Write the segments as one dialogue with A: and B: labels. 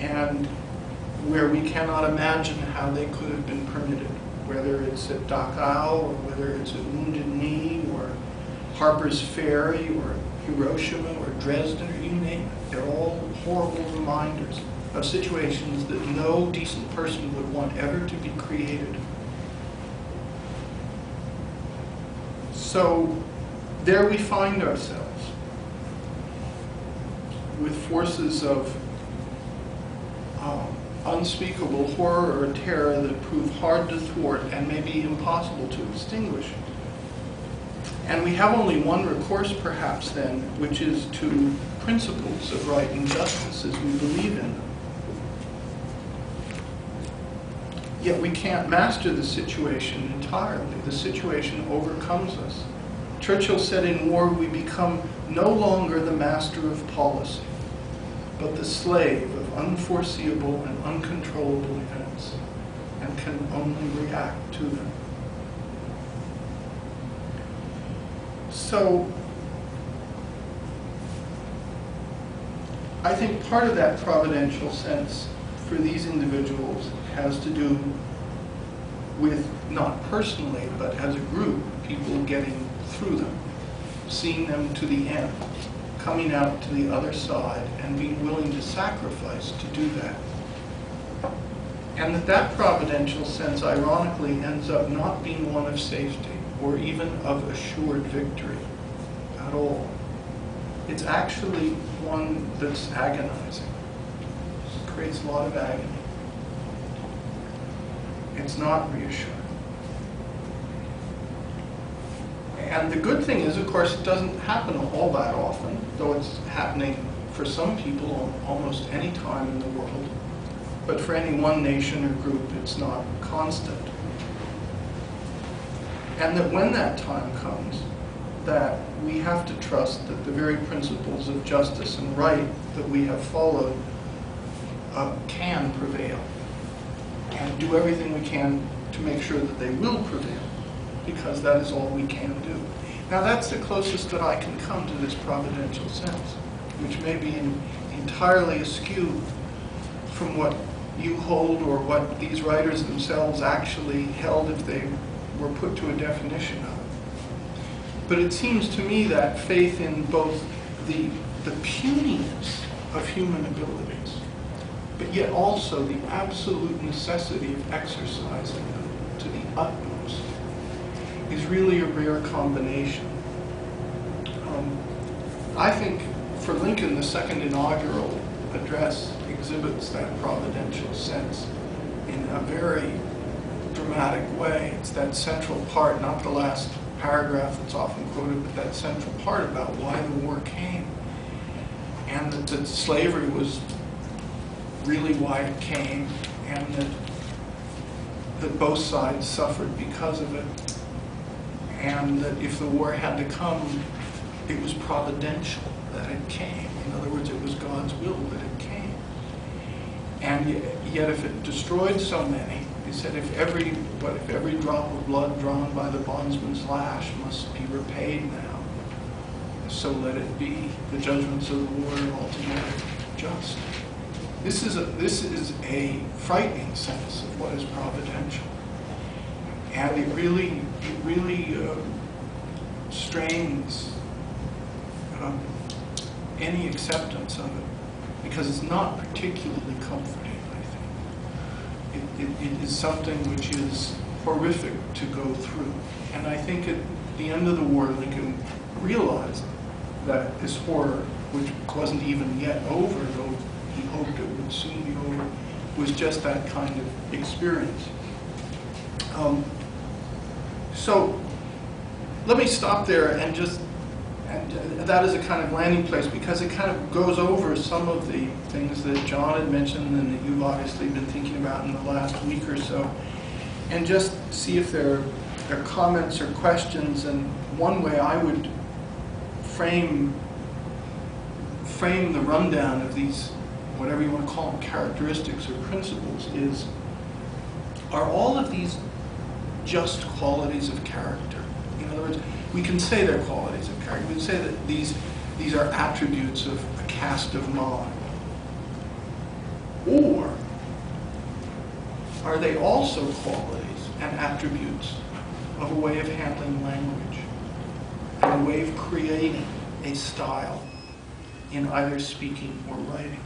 A: and where we cannot imagine how they could have been permitted, whether it's at Dachau, or whether it's at Wounded Knee, or Harper's Ferry, or Hiroshima, or Dresden, or you name it. They're all horrible reminders of situations that no decent person would want ever to be created. So there we find ourselves with forces of unspeakable horror or terror that prove hard to thwart and maybe impossible to extinguish. And we have only one recourse, perhaps, then, which is to principles of right and justice as we believe in them. Yet we can't master the situation entirely. The situation overcomes us. Churchill said in war, we become no longer the master of policy, but the slave of unforeseeable and uncontrollable events, and can only react to them. So, I think part of that providential sense for these individuals has to do with, not personally, but as a group, people getting through them, seeing them to the end, coming out to the other side, and being willing to sacrifice to do that. And that providential sense, ironically, ends up not being one of safety, or even of assured victory at all. It's actually one that's agonizing. It creates a lot of agony. It's not reassuring. And the good thing is, of course, it doesn't happen all that often, though it's happening for some people almost any time in the world. But for any one nation or group, it's not constant. And that when that time comes, that we have to trust that the very principles of justice and right that we have followed can prevail, and do everything we can to make sure that they will prevail, because that is all we can do. Now that's the closest that I can come to this providential sense, which may be entirely askew from what you hold or what these writers themselves actually held if they were put to a definition of it. But it seems to me that faith in both the puniness of human abilities, but yet also the absolute necessity of exercising them to the utmost, is really a rare combination. I think for Lincoln, the second inaugural address exhibits that providential sense in a very dramatic way. It's that central part, not the last paragraph that's often quoted, but that central part about why the war came, and that slavery was really why it came, and that both sides suffered because of it, and that if the war had to come, it was providential that it came. In other words, it was God's will that it came. And yet if it destroyed so many, he said, if every drop of blood drawn by the bondsman's lash must be repaid now, so let it be. The judgments of the Lord are altogether just. This is a frightening sense of what is providential, and it really strains any acceptance of it, because it's not particularly comforting. It is something which is horrific to go through. And I think at the end of the war, Lincoln realized that this horror, which wasn't even yet over, though he hoped it would soon be over, was just that kind of experience. So let me stop there and that is a kind of landing place, because it kind of goes over some of the things that John had mentioned and that you've obviously been thinking about in the last week or so, and just see if there are comments or questions. And one way I would frame the rundown of these, whatever you want to call them, characteristics or principles, is, are all of these just qualities of character? In other words, we can say they're qualities of character. We can say that these are attributes of a cast of mind. Or are they also qualities and attributes of a way of handling language and a way of creating a style in either speaking or writing?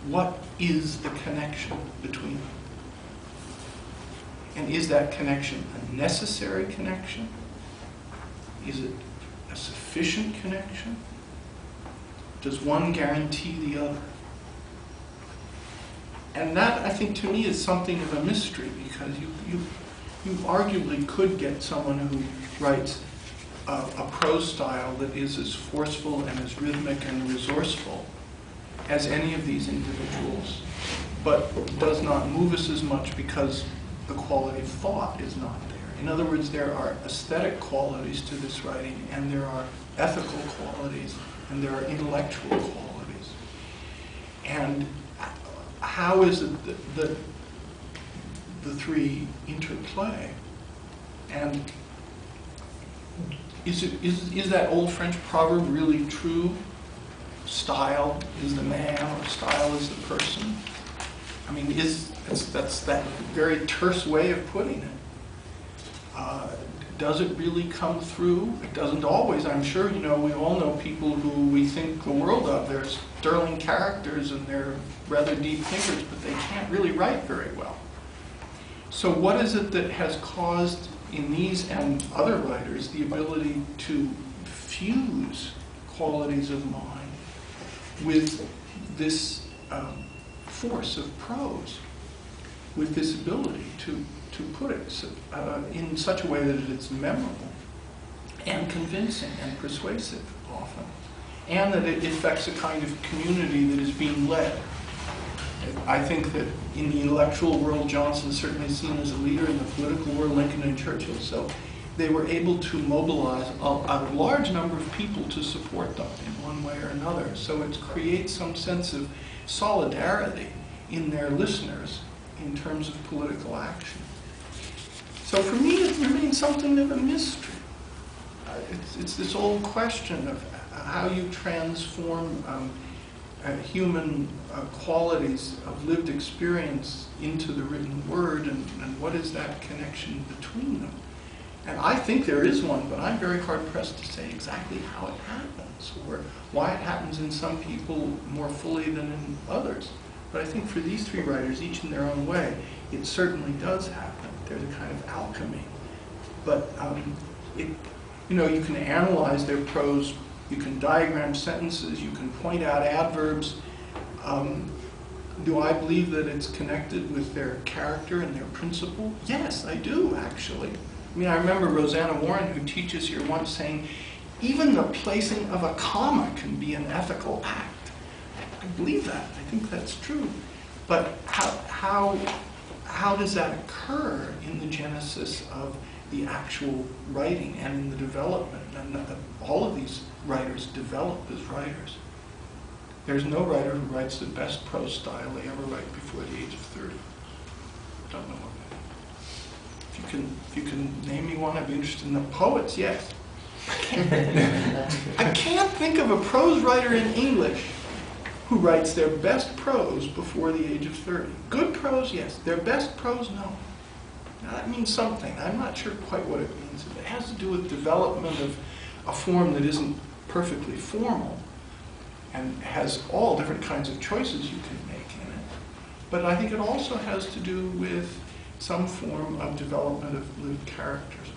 A: What is the connection between them? And is that connection a necessary connection? Is it a sufficient connection? Does one guarantee the other? And that, I think, to me is something of a mystery, because you arguably could get someone who writes a prose style that is as forceful and as rhythmic and resourceful as any of these individuals, but does not move us as much because the quality of thought is not there. In other words, there are aesthetic qualities to this writing, and there are ethical qualities, and there are intellectual qualities. And how is it that the three interplay? And is that old French proverb really true? Style is the man, or style is the person? I mean, that's that very terse way of putting it. Does it really come through? It doesn't always, I'm sure. You know, we all know people who we think the world of. They're sterling characters and they're rather deep thinkers, but they can't really write very well. So what is it that has caused in these and other writers the ability to fuse qualities of mind with this force of prose, with this ability to put it in such a way that it's memorable and convincing and persuasive often, and that it affects a kind of community that is being led? I think that in the intellectual world, Johnson's certainly seen as a leader. In the political world, Lincoln and Churchill. So they were able to mobilize a large number of people to support them in one way or another. So it creates some sense of solidarity in their listeners in terms of political action. So for me, it remains something of a mystery. It's this old question of how you transform human qualities of lived experience into the written word, and what is that connection between them? And I think there is one, but I'm very hard-pressed to say exactly how it happens, or why it happens in some people more fully than in others. But I think for these three writers, each in their own way, it certainly does happen. There's a kind of alchemy. But you know, you can analyze their prose, you can diagram sentences, you can point out adverbs. Do I believe that it's connected with their character and their principle? Yes, I do, actually. I mean, I remember Rosanna Warren, who teaches here, once saying, even the placing of a comma can be an ethical act. I believe that. I think that's true. But how does that occur in the genesis of the actual writing and in the development? And all of these writers develop as writers. There's no writer who writes the best prose style they ever write before the age of 30. Don't know what that is. If you can name me one, I'd be interested in the poets, yes. I can't think of a prose writer in English who writes their best prose before the age of 30. Good prose, yes. Their best prose, no. Now that means something. I'm not sure quite what it means. It has to do with development of a form that isn't perfectly formal and has all different kinds of choices you can make in it. But I think it also has to do with some form of development of lived characters.